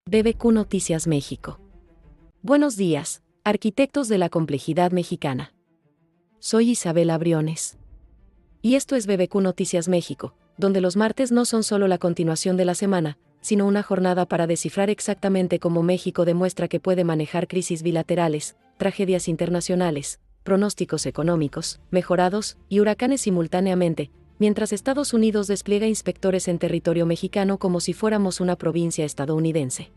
BBQ Noticias México. Buenos días, arquitectos de la complejidad mexicana. Soy Isabela Briones. Y esto es BBQ Noticias México, donde los martes no son solo la continuación de la semana, sino una jornada para descifrar exactamente cómo México demuestra que puede manejar crisis bilaterales, tragedias internacionales, pronósticos económicos, mejorados, y huracanes simultáneamente, mientras Estados Unidos despliega inspectores en territorio mexicano como si fuéramos una provincia estadounidense.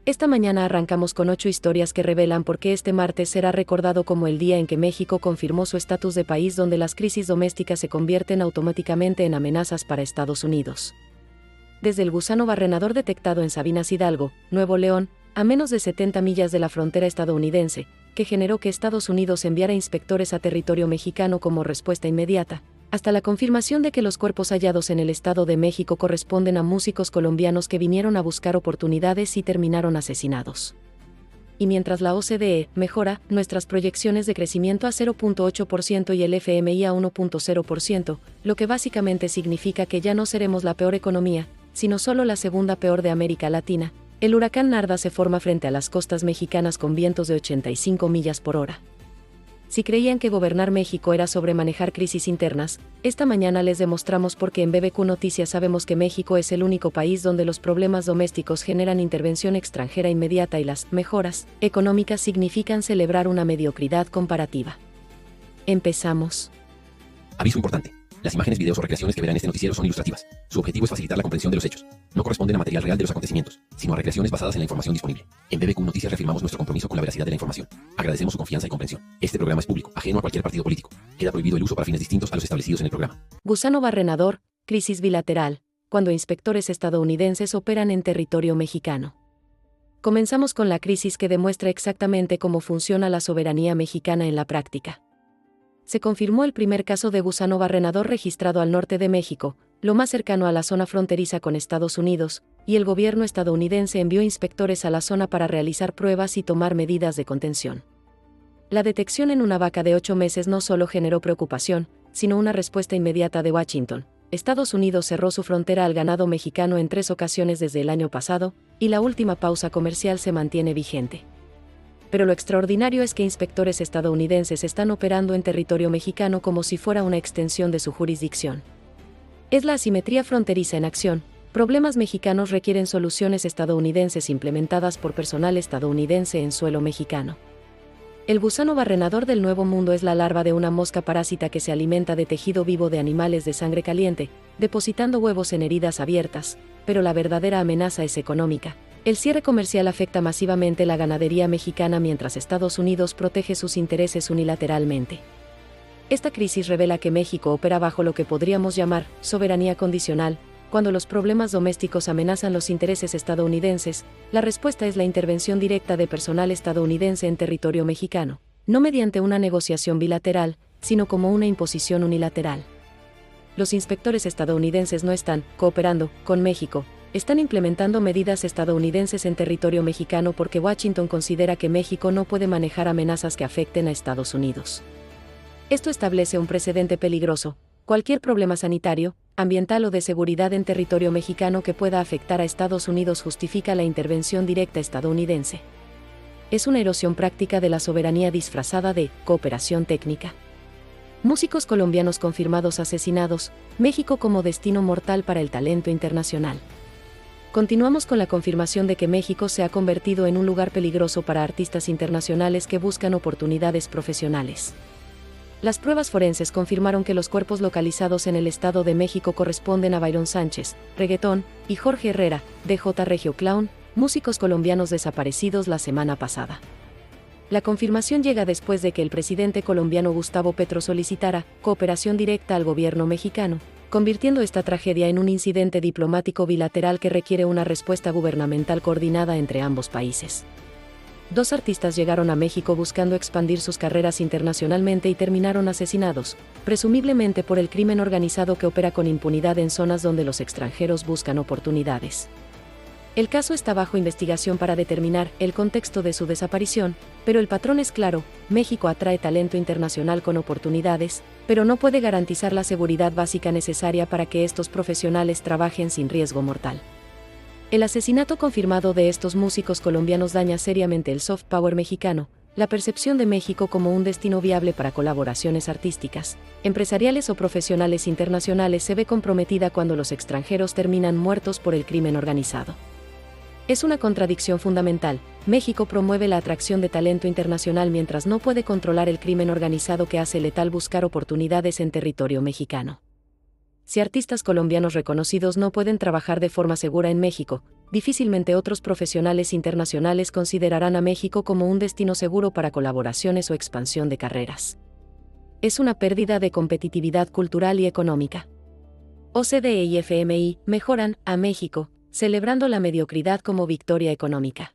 Esta mañana arrancamos con 8 historias que revelan por qué este martes será recordado como el día en que México confirmó su estatus de país donde las crisis domésticas se convierten automáticamente en amenazas para Estados Unidos. Desde el gusano barrenador detectado en Sabinas Hidalgo, Nuevo León, a menos de 70 millas de la frontera estadounidense, que generó que Estados Unidos enviara inspectores a territorio mexicano como respuesta inmediata, hasta la confirmación de que los cuerpos hallados en el Estado de México corresponden a músicos colombianos que vinieron a buscar oportunidades y terminaron asesinados. Y mientras la OCDE mejora nuestras proyecciones de crecimiento a 0.8% y el FMI a 1.0%, lo que básicamente significa que ya no seremos la peor economía, sino solo la segunda peor de América Latina, el huracán Narda se forma frente a las costas mexicanas con vientos de 85 millas por hora. Si creían que gobernar México era sobre manejar crisis internas, esta mañana les demostramos por qué en BBQ Noticias sabemos que México es el único país donde los problemas domésticos generan intervención extranjera inmediata y las mejoras económicas significan celebrar una mediocridad comparativa. Empezamos. Aviso importante. Las imágenes, videos o recreaciones que verán en este noticiero son ilustrativas. Su objetivo es facilitar la comprensión de los hechos. No corresponden a material real de los acontecimientos, sino a recreaciones basadas en la información disponible. En BBQ Noticias reafirmamos nuestro compromiso con la veracidad de la información. Agradecemos su confianza y comprensión. Este programa es público, ajeno a cualquier partido político. Queda prohibido el uso para fines distintos a los establecidos en el programa. Gusano barrenador, crisis bilateral, cuando inspectores estadounidenses operan en territorio mexicano. Comenzamos con la crisis que demuestra exactamente cómo funciona la soberanía mexicana en la práctica. Se confirmó el primer caso de gusano barrenador registrado al norte de México, lo más cercano a la zona fronteriza con Estados Unidos, y el gobierno estadounidense envió inspectores a la zona para realizar pruebas y tomar medidas de contención. La detección en una vaca de 8 meses no solo generó preocupación, sino una respuesta inmediata de Washington. Estados Unidos cerró su frontera al ganado mexicano en 3 ocasiones desde el año pasado, y la última pausa comercial se mantiene vigente. Pero lo extraordinario es que inspectores estadounidenses están operando en territorio mexicano como si fuera una extensión de su jurisdicción. Es la asimetría fronteriza en acción. Problemas mexicanos requieren soluciones estadounidenses implementadas por personal estadounidense en suelo mexicano. El gusano barrenador del Nuevo Mundo es la larva de una mosca parásita que se alimenta de tejido vivo de animales de sangre caliente, depositando huevos en heridas abiertas, pero la verdadera amenaza es económica. El cierre comercial afecta masivamente la ganadería mexicana mientras Estados Unidos protege sus intereses unilateralmente. Esta crisis revela que México opera bajo lo que podríamos llamar soberanía condicional. Cuando los problemas domésticos amenazan los intereses estadounidenses, la respuesta es la intervención directa de personal estadounidense en territorio mexicano, no mediante una negociación bilateral, sino como una imposición unilateral. Los inspectores estadounidenses no están cooperando con México, están implementando medidas estadounidenses en territorio mexicano porque Washington considera que México no puede manejar amenazas que afecten a Estados Unidos. Esto establece un precedente peligroso. Cualquier problema sanitario, ambiental o de seguridad en territorio mexicano que pueda afectar a Estados Unidos justifica la intervención directa estadounidense. Es una erosión práctica de la soberanía disfrazada de cooperación técnica. Músicos colombianos confirmados asesinados, México como destino mortal para el talento internacional. Continuamos con la confirmación de que México se ha convertido en un lugar peligroso para artistas internacionales que buscan oportunidades profesionales. Las pruebas forenses confirmaron que los cuerpos localizados en el Estado de México corresponden a Byron Sánchez, reggaetón, y Jorge Herrera, DJ Regio Clown, músicos colombianos desaparecidos la semana pasada. La confirmación llega después de que el presidente colombiano Gustavo Petro solicitara cooperación directa al gobierno mexicano, convirtiendo esta tragedia en un incidente diplomático bilateral que requiere una respuesta gubernamental coordinada entre ambos países. 2 artistas llegaron a México buscando expandir sus carreras internacionalmente y terminaron asesinados, presumiblemente por el crimen organizado que opera con impunidad en zonas donde los extranjeros buscan oportunidades. El caso está bajo investigación para determinar el contexto de su desaparición, pero el patrón es claro: México atrae talento internacional con oportunidades, pero no puede garantizar la seguridad básica necesaria para que estos profesionales trabajen sin riesgo mortal. El asesinato confirmado de estos músicos colombianos daña seriamente el soft power mexicano, la percepción de México como un destino viable para colaboraciones artísticas, empresariales o profesionales internacionales se ve comprometida cuando los extranjeros terminan muertos por el crimen organizado. Es una contradicción fundamental. México promueve la atracción de talento internacional mientras no puede controlar el crimen organizado que hace letal buscar oportunidades en territorio mexicano. Si artistas colombianos reconocidos no pueden trabajar de forma segura en México, difícilmente otros profesionales internacionales considerarán a México como un destino seguro para colaboraciones o expansión de carreras. Es una pérdida de competitividad cultural y económica. OCDE y FMI mejoran a México, celebrando la mediocridad como victoria económica.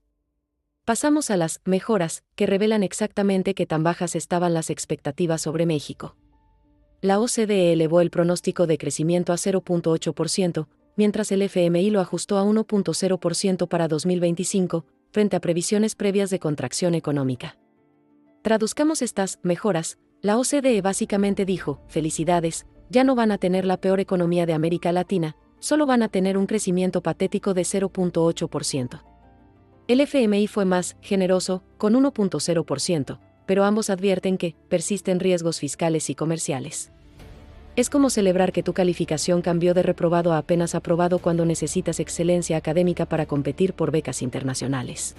Pasamos a las mejoras, que revelan exactamente qué tan bajas estaban las expectativas sobre México. La OCDE elevó el pronóstico de crecimiento a 0.8%, mientras el FMI lo ajustó a 1.0% para 2025, frente a previsiones previas de contracción económica. Traduzcamos estas mejoras. La OCDE básicamente dijo: felicidades, ya no van a tener la peor economía de América Latina, solo van a tener un crecimiento patético de 0.8%. El FMI fue más generoso, con 1.0%, pero ambos advierten que persisten riesgos fiscales y comerciales. Es como celebrar que tu calificación cambió de reprobado a apenas aprobado cuando necesitas excelencia académica para competir por becas internacionales.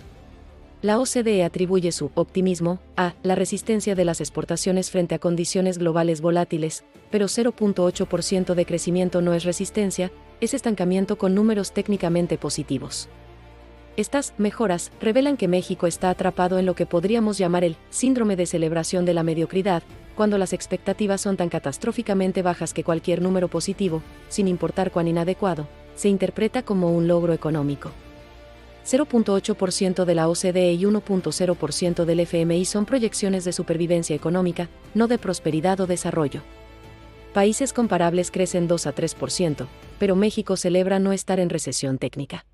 La OCDE atribuye su optimismo a la resistencia de las exportaciones frente a condiciones globales volátiles, pero 0.8% de crecimiento no es resistencia, es estancamiento con números técnicamente positivos. Estas mejoras revelan que México está atrapado en lo que podríamos llamar el síndrome de celebración de la mediocridad, cuando las expectativas son tan catastróficamente bajas que cualquier número positivo, sin importar cuán inadecuado, se interpreta como un logro económico. 0.8% de la OCDE y 1.0% del FMI son proyecciones de supervivencia económica, no de prosperidad o desarrollo. Países comparables crecen 2 a 3%, pero México celebra no estar en recesión técnica.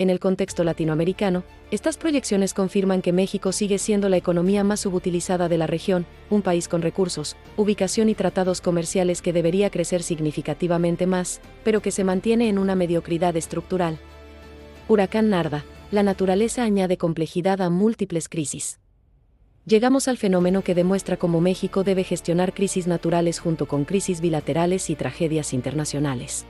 En el contexto latinoamericano, estas proyecciones confirman que México sigue siendo la economía más subutilizada de la región, un país con recursos, ubicación y tratados comerciales que debería crecer significativamente más, pero que se mantiene en una mediocridad estructural. Huracán Narda. La naturaleza añade complejidad a múltiples crisis. Llegamos al fenómeno que demuestra cómo México debe gestionar crisis naturales junto con crisis bilaterales y tragedias internacionales.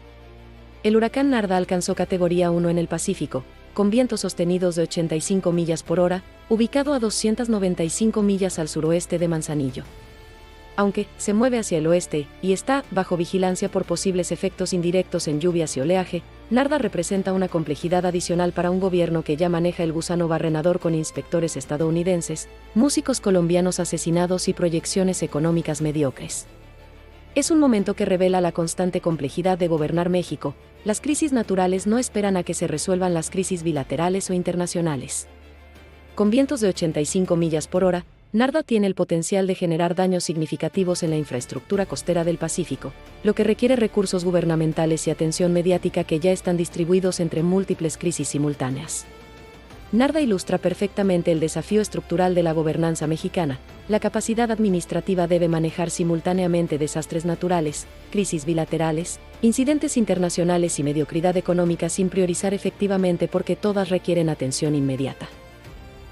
El huracán Narda alcanzó categoría 1 en el Pacífico, con vientos sostenidos de 85 millas por hora, ubicado a 295 millas al suroeste de Manzanillo. Aunque se mueve hacia el oeste y está bajo vigilancia por posibles efectos indirectos en lluvias y oleaje, Narda representa una complejidad adicional para un gobierno que ya maneja el gusano barrenador con inspectores estadounidenses, músicos colombianos asesinados y proyecciones económicas mediocres. Es un momento que revela la constante complejidad de gobernar México. Las crisis naturales no esperan a que se resuelvan las crisis bilaterales o internacionales. Con vientos de 85 millas por hora, Narda tiene el potencial de generar daños significativos en la infraestructura costera del Pacífico, lo que requiere recursos gubernamentales y atención mediática que ya están distribuidos entre múltiples crisis simultáneas. Narda ilustra perfectamente el desafío estructural de la gobernanza mexicana. La capacidad administrativa debe manejar simultáneamente desastres naturales, crisis bilaterales, incidentes internacionales y mediocridad económica sin priorizar efectivamente porque todas requieren atención inmediata.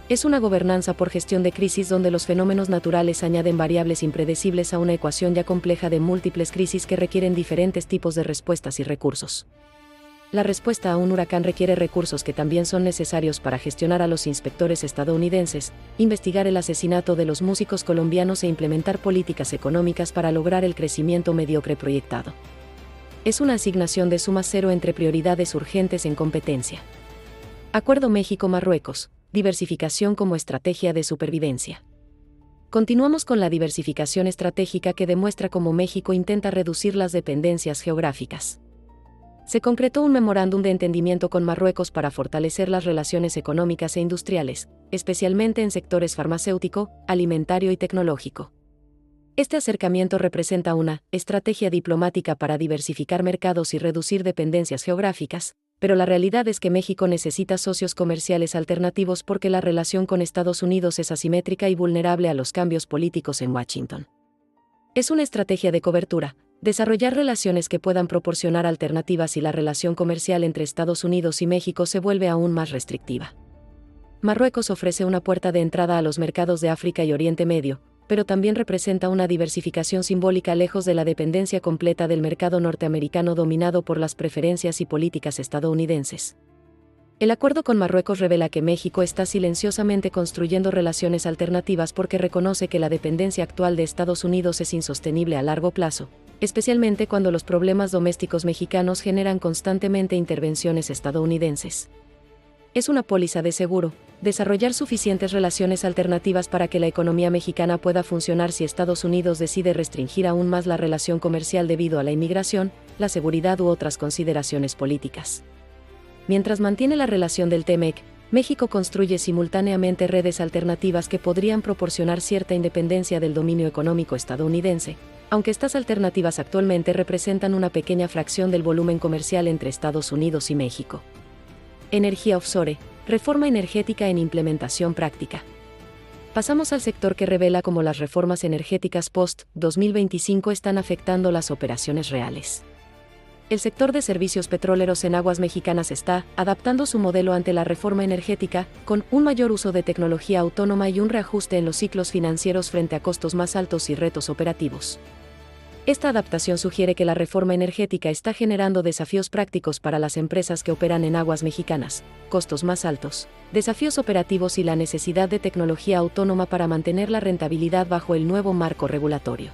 Es una gobernanza por gestión de crisis donde los fenómenos naturales añaden variables impredecibles a una ecuación ya compleja de múltiples crisis que requieren diferentes tipos de respuestas y recursos. La respuesta a un huracán requiere recursos que también son necesarios para gestionar a los inspectores estadounidenses, investigar el asesinato de los músicos colombianos e implementar políticas económicas para lograr el crecimiento mediocre proyectado. Es una asignación de suma cero entre prioridades urgentes en competencia. Acuerdo México-Marruecos. Diversificación como estrategia de supervivencia. Continuamos con la diversificación estratégica que demuestra cómo México intenta reducir las dependencias geográficas. Se concretó un memorándum de entendimiento con Marruecos para fortalecer las relaciones económicas e industriales, especialmente en sectores farmacéutico, alimentario y tecnológico. Este acercamiento representa una estrategia diplomática para diversificar mercados y reducir dependencias geográficas, pero la realidad es que México necesita socios comerciales alternativos porque la relación con Estados Unidos es asimétrica y vulnerable a los cambios políticos en Washington. Es una estrategia de cobertura, Desarrollar relaciones que puedan proporcionar alternativas y la relación comercial entre Estados Unidos y México se vuelve aún más restrictiva. Marruecos ofrece una puerta de entrada a los mercados de África y Oriente Medio, pero también representa una diversificación simbólica lejos de la dependencia completa del mercado norteamericano dominado por las preferencias y políticas estadounidenses. El acuerdo con Marruecos revela que México está silenciosamente construyendo relaciones alternativas porque reconoce que la dependencia actual de Estados Unidos es insostenible a largo plazo, especialmente cuando los problemas domésticos mexicanos generan constantemente intervenciones estadounidenses. Es una póliza de seguro, desarrollar suficientes relaciones alternativas para que la economía mexicana pueda funcionar si Estados Unidos decide restringir aún más la relación comercial debido a la inmigración, la seguridad u otras consideraciones políticas. Mientras mantiene la relación del TEMEC, México construye simultáneamente redes alternativas que podrían proporcionar cierta independencia del dominio económico estadounidense, aunque estas alternativas actualmente representan una pequeña fracción del volumen comercial entre Estados Unidos y México. Energía offshore, reforma energética en implementación práctica. Pasamos al sector que revela cómo las reformas energéticas post-2025 están afectando las operaciones reales. El sector de servicios petroleros en aguas mexicanas está adaptando su modelo ante la reforma energética, con un mayor uso de tecnología autónoma y un reajuste en los ciclos financieros frente a costos más altos y retos operativos. Esta adaptación sugiere que la reforma energética está generando desafíos prácticos para las empresas que operan en aguas mexicanas, costos más altos, desafíos operativos y la necesidad de tecnología autónoma para mantener la rentabilidad bajo el nuevo marco regulatorio.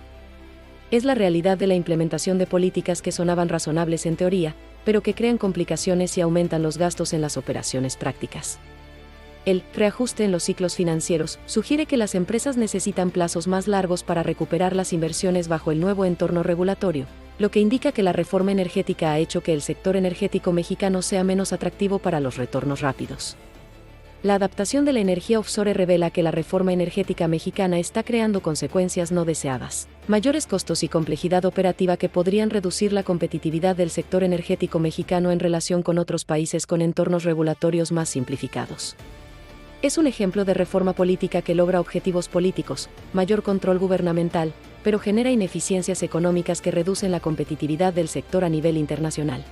Es la realidad de la implementación de políticas que sonaban razonables en teoría, pero que crean complicaciones y aumentan los gastos en las operaciones prácticas. El reajuste en los ciclos financieros sugiere que las empresas necesitan plazos más largos para recuperar las inversiones bajo el nuevo entorno regulatorio, lo que indica que la reforma energética ha hecho que el sector energético mexicano sea menos atractivo para los retornos rápidos. La adaptación de la energía offshore revela que la reforma energética mexicana está creando consecuencias no deseadas, mayores costos y complejidad operativa que podrían reducir la competitividad del sector energético mexicano en relación con otros países con entornos regulatorios más simplificados. Es un ejemplo de reforma política que logra objetivos políticos, mayor control gubernamental, pero genera ineficiencias económicas que reducen la competitividad del sector a nivel internacional.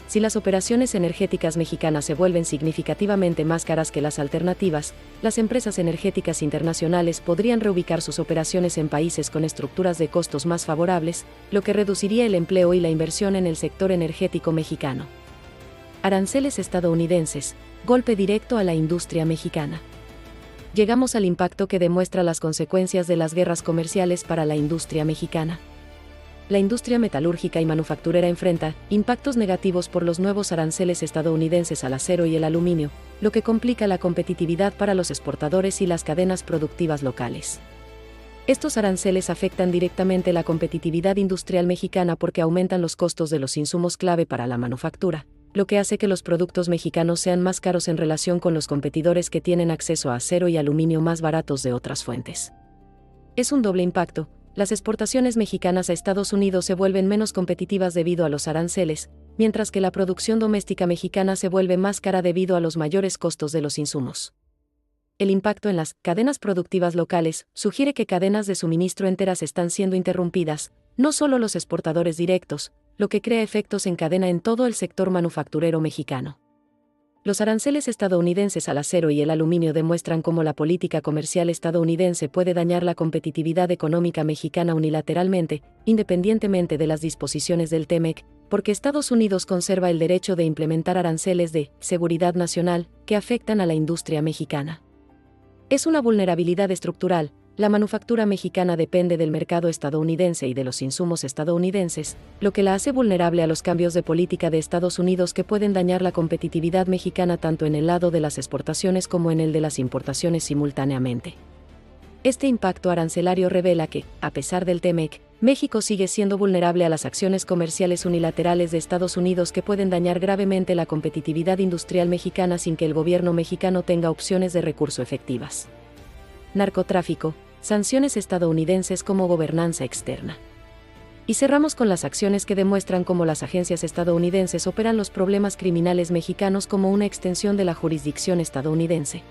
Si las operaciones energéticas mexicanas se vuelven significativamente más caras que las alternativas, las empresas energéticas internacionales podrían reubicar sus operaciones en países con estructuras de costos más favorables, lo que reduciría el empleo y la inversión en el sector energético mexicano. Aranceles estadounidenses, golpe directo a la industria mexicana. Llegamos al impacto que demuestra las consecuencias de las guerras comerciales para la industria mexicana. La industria metalúrgica y manufacturera enfrenta impactos negativos por los nuevos aranceles estadounidenses al acero y el aluminio, lo que complica la competitividad para los exportadores y las cadenas productivas locales. Estos aranceles afectan directamente la competitividad industrial mexicana porque aumentan los costos de los insumos clave para la manufactura, lo que hace que los productos mexicanos sean más caros en relación con los competidores que tienen acceso a acero y aluminio más baratos de otras fuentes. Es un doble impacto. Las exportaciones mexicanas a Estados Unidos se vuelven menos competitivas debido a los aranceles, mientras que la producción doméstica mexicana se vuelve más cara debido a los mayores costos de los insumos. El impacto en las cadenas productivas locales sugiere que cadenas de suministro enteras están siendo interrumpidas, no solo los exportadores directos, lo que crea efectos en cadena en todo el sector manufacturero mexicano. Los aranceles estadounidenses al acero y el aluminio demuestran cómo la política comercial estadounidense puede dañar la competitividad económica mexicana unilateralmente, independientemente de las disposiciones del TEMEC, porque Estados Unidos conserva el derecho de implementar aranceles de seguridad nacional que afectan a la industria mexicana. Es una vulnerabilidad estructural. La manufactura mexicana depende del mercado estadounidense y de los insumos estadounidenses, lo que la hace vulnerable a los cambios de política de Estados Unidos que pueden dañar la competitividad mexicana tanto en el lado de las exportaciones como en el de las importaciones simultáneamente. Este impacto arancelario revela que, a pesar del TEMEC, México sigue siendo vulnerable a las acciones comerciales unilaterales de Estados Unidos que pueden dañar gravemente la competitividad industrial mexicana sin que el gobierno mexicano tenga opciones de recurso efectivas. Narcotráfico, sanciones estadounidenses como gobernanza externa. Y cerramos con las acciones que demuestran cómo las agencias estadounidenses operan los problemas criminales mexicanos como una extensión de la jurisdicción estadounidense.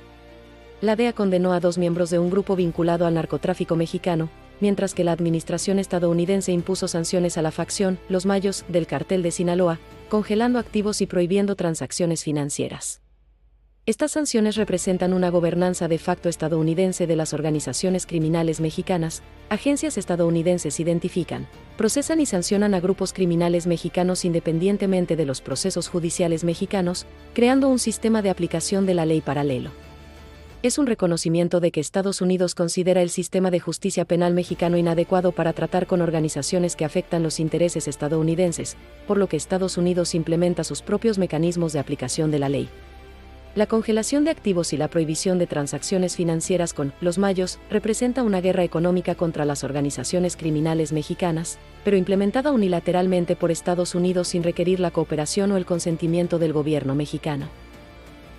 La DEA condenó a 2 miembros de un grupo vinculado al narcotráfico mexicano, mientras que la administración estadounidense impuso sanciones a la facción, los Mayos, del Cartel de Sinaloa, congelando activos y prohibiendo transacciones financieras. Estas sanciones representan una gobernanza de facto estadounidense de las organizaciones criminales mexicanas. Agencias estadounidenses identifican, procesan y sancionan a grupos criminales mexicanos independientemente de los procesos judiciales mexicanos, creando un sistema de aplicación de la ley paralelo. Es un reconocimiento de que Estados Unidos considera el sistema de justicia penal mexicano inadecuado para tratar con organizaciones que afectan los intereses estadounidenses, por lo que Estados Unidos implementa sus propios mecanismos de aplicación de la ley. La congelación de activos y la prohibición de transacciones financieras con los Mayos representa una guerra económica contra las organizaciones criminales mexicanas, pero implementada unilateralmente por Estados Unidos sin requerir la cooperación o el consentimiento del gobierno mexicano.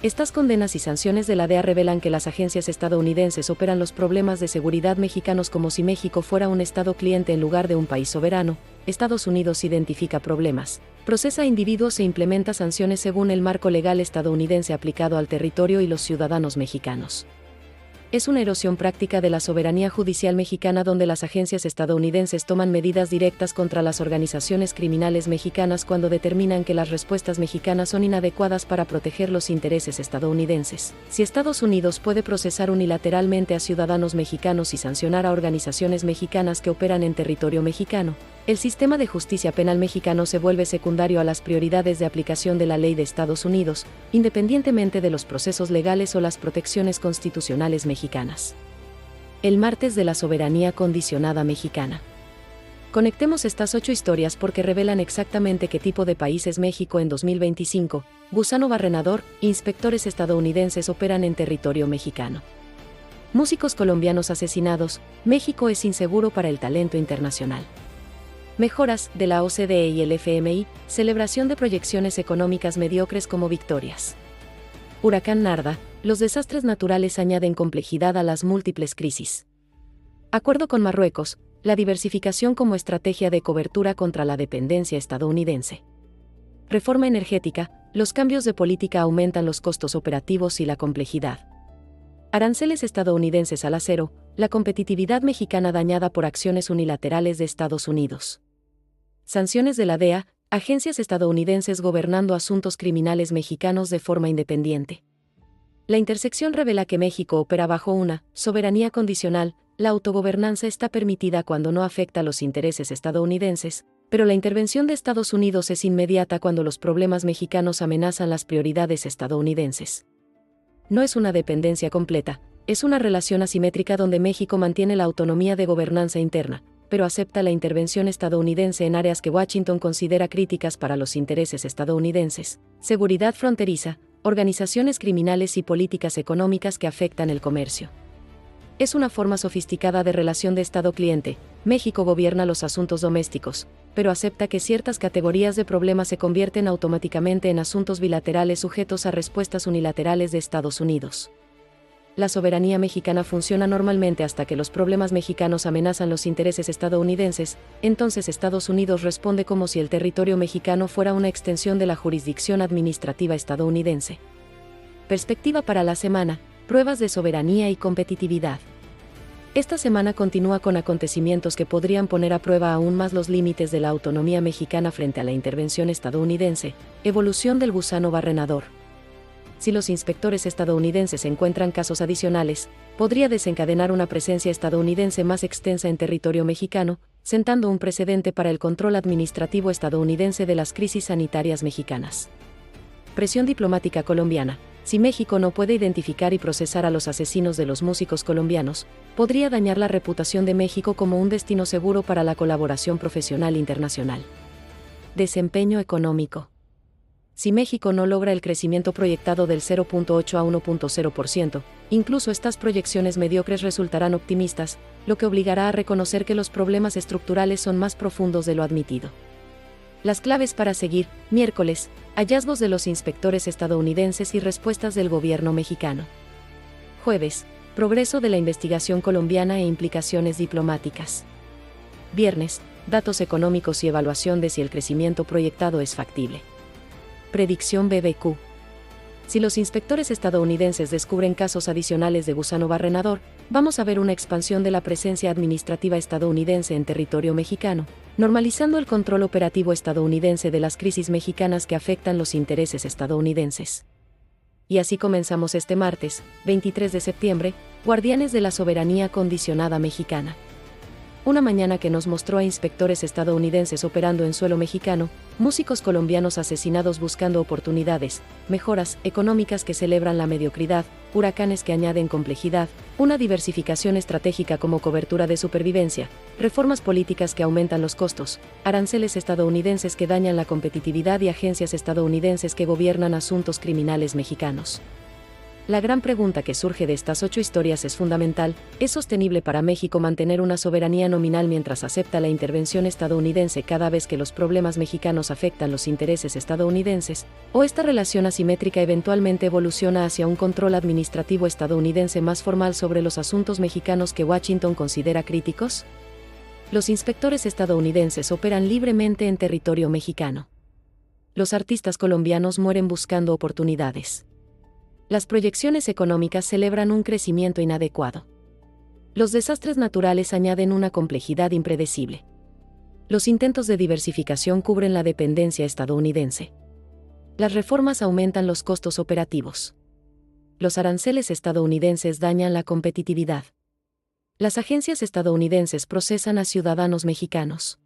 Estas condenas y sanciones de la DEA revelan que las agencias estadounidenses operan los problemas de seguridad mexicanos como si México fuera un Estado cliente en lugar de un país soberano. Estados Unidos identifica problemas, procesa a individuos e implementa sanciones según el marco legal estadounidense aplicado al territorio y los ciudadanos mexicanos. Es una erosión práctica de la soberanía judicial mexicana donde las agencias estadounidenses toman medidas directas contra las organizaciones criminales mexicanas cuando determinan que las respuestas mexicanas son inadecuadas para proteger los intereses estadounidenses. Si Estados Unidos puede procesar unilateralmente a ciudadanos mexicanos y sancionar a organizaciones mexicanas que operan en territorio mexicano, el sistema de justicia penal mexicano se vuelve secundario a las prioridades de aplicación de la ley de Estados Unidos, independientemente de los procesos legales o las protecciones constitucionales mexicanas. El martes de la soberanía condicionada mexicana. Conectemos estas 8 historias porque revelan exactamente qué tipo de país es México en 2025. Gusano barrenador, inspectores estadounidenses operan en territorio mexicano. Músicos colombianos asesinados, México es inseguro para el talento internacional. Mejoras de la OCDE y el FMI, celebración de proyecciones económicas mediocres como victorias. Huracán Narda, los desastres naturales añaden complejidad a las múltiples crisis. Acuerdo con Marruecos, la diversificación como estrategia de cobertura contra la dependencia estadounidense. Reforma energética, los cambios de política aumentan los costos operativos y la complejidad. Aranceles estadounidenses al acero, la competitividad mexicana dañada por acciones unilaterales de Estados Unidos. Sanciones de la DEA, agencias estadounidenses gobernando asuntos criminales mexicanos de forma independiente. La intersección revela que México opera bajo una soberanía condicional. La autogobernanza está permitida cuando no afecta los intereses estadounidenses, pero la intervención de Estados Unidos es inmediata cuando los problemas mexicanos amenazan las prioridades estadounidenses. No es una dependencia completa, es una relación asimétrica donde México mantiene la autonomía de gobernanza interna, pero acepta la intervención estadounidense en áreas que Washington considera críticas para los intereses estadounidenses: seguridad fronteriza, organizaciones criminales y políticas económicas que afectan el comercio. Es una forma sofisticada de relación de Estado-cliente. México gobierna los asuntos domésticos, pero acepta que ciertas categorías de problemas se convierten automáticamente en asuntos bilaterales sujetos a respuestas unilaterales de Estados Unidos. La soberanía mexicana funciona normalmente hasta que los problemas mexicanos amenazan los intereses estadounidenses, entonces Estados Unidos responde como si el territorio mexicano fuera una extensión de la jurisdicción administrativa estadounidense. Perspectiva para la semana: pruebas de soberanía y competitividad. Esta semana continúa con acontecimientos que podrían poner a prueba aún más los límites de la autonomía mexicana frente a la intervención estadounidense. Evolución del gusano barrenador. Si los inspectores estadounidenses encuentran casos adicionales, podría desencadenar una presencia estadounidense más extensa en territorio mexicano, sentando un precedente para el control administrativo estadounidense de las crisis sanitarias mexicanas. Presión diplomática colombiana. Si México no puede identificar y procesar a los asesinos de los músicos colombianos, podría dañar la reputación de México como un destino seguro para la colaboración profesional internacional. Desempeño económico. Si México no logra el crecimiento proyectado del 0.8 a 1.0%, incluso estas proyecciones mediocres resultarán optimistas, lo que obligará a reconocer que los problemas estructurales son más profundos de lo admitido. Las claves para seguir: miércoles, hallazgos de los inspectores estadounidenses y respuestas del gobierno mexicano. Jueves, progreso de la investigación colombiana e implicaciones diplomáticas. Viernes, datos económicos y evaluación de si el crecimiento proyectado es factible. Predicción BBQ. Si los inspectores estadounidenses descubren casos adicionales de gusano barrenador, vamos a ver una expansión de la presencia administrativa estadounidense en territorio mexicano, normalizando el control operativo estadounidense de las crisis mexicanas que afectan los intereses estadounidenses. Y así comenzamos este martes, 23 de septiembre, Guardianes de la Soberanía Condicionada Mexicana. Una mañana que nos mostró a inspectores estadounidenses operando en suelo mexicano, músicos colombianos asesinados buscando oportunidades, mejoras económicas que celebran la mediocridad, huracanes que añaden complejidad, una diversificación estratégica como cobertura de supervivencia, reformas políticas que aumentan los costos, aranceles estadounidenses que dañan la competitividad y agencias estadounidenses que gobiernan asuntos criminales mexicanos. La gran pregunta que surge de estas 8 historias es fundamental: ¿es sostenible para México mantener una soberanía nominal mientras acepta la intervención estadounidense cada vez que los problemas mexicanos afectan los intereses estadounidenses? ¿O esta relación asimétrica eventualmente evoluciona hacia un control administrativo estadounidense más formal sobre los asuntos mexicanos que Washington considera críticos? Los inspectores estadounidenses operan libremente en territorio mexicano. Los artistas colombianos mueren buscando oportunidades. Las proyecciones económicas celebran un crecimiento inadecuado. Los desastres naturales añaden una complejidad impredecible. Los intentos de diversificación cubren la dependencia estadounidense. Las reformas aumentan los costos operativos. Los aranceles estadounidenses dañan la competitividad. Las agencias estadounidenses procesan a ciudadanos mexicanos.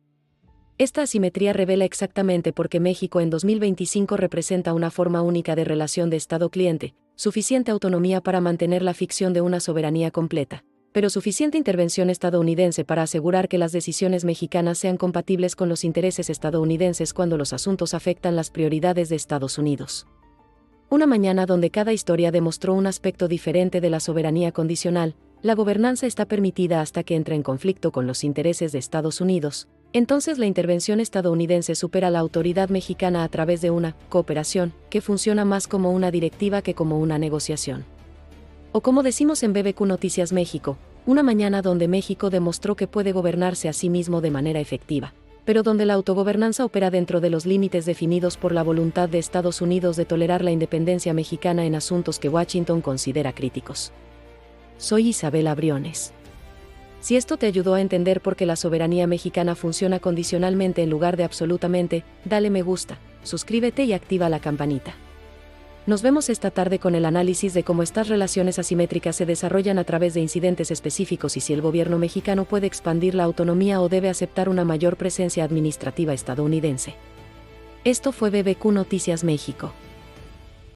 Esta asimetría revela exactamente por qué México en 2025 representa una forma única de relación de Estado-cliente, suficiente autonomía para mantener la ficción de una soberanía completa, pero suficiente intervención estadounidense para asegurar que las decisiones mexicanas sean compatibles con los intereses estadounidenses cuando los asuntos afectan las prioridades de Estados Unidos. Una mañana donde cada historia demostró un aspecto diferente de la soberanía condicional. La gobernanza está permitida hasta que entra en conflicto con los intereses de Estados Unidos. Entonces la intervención estadounidense supera la autoridad mexicana a través de una cooperación que funciona más como una directiva que como una negociación. O como decimos en BBQ Noticias México, una mañana donde México demostró que puede gobernarse a sí mismo de manera efectiva, pero donde la autogobernanza opera dentro de los límites definidos por la voluntad de Estados Unidos de tolerar la independencia mexicana en asuntos que Washington considera críticos. Soy Isabela Briones. Si esto te ayudó a entender por qué la soberanía mexicana funciona condicionalmente en lugar de absolutamente, dale me gusta, suscríbete y activa la campanita. Nos vemos esta tarde con el análisis de cómo estas relaciones asimétricas se desarrollan a través de incidentes específicos y si el gobierno mexicano puede expandir la autonomía o debe aceptar una mayor presencia administrativa estadounidense. Esto fue BBQ Noticias México.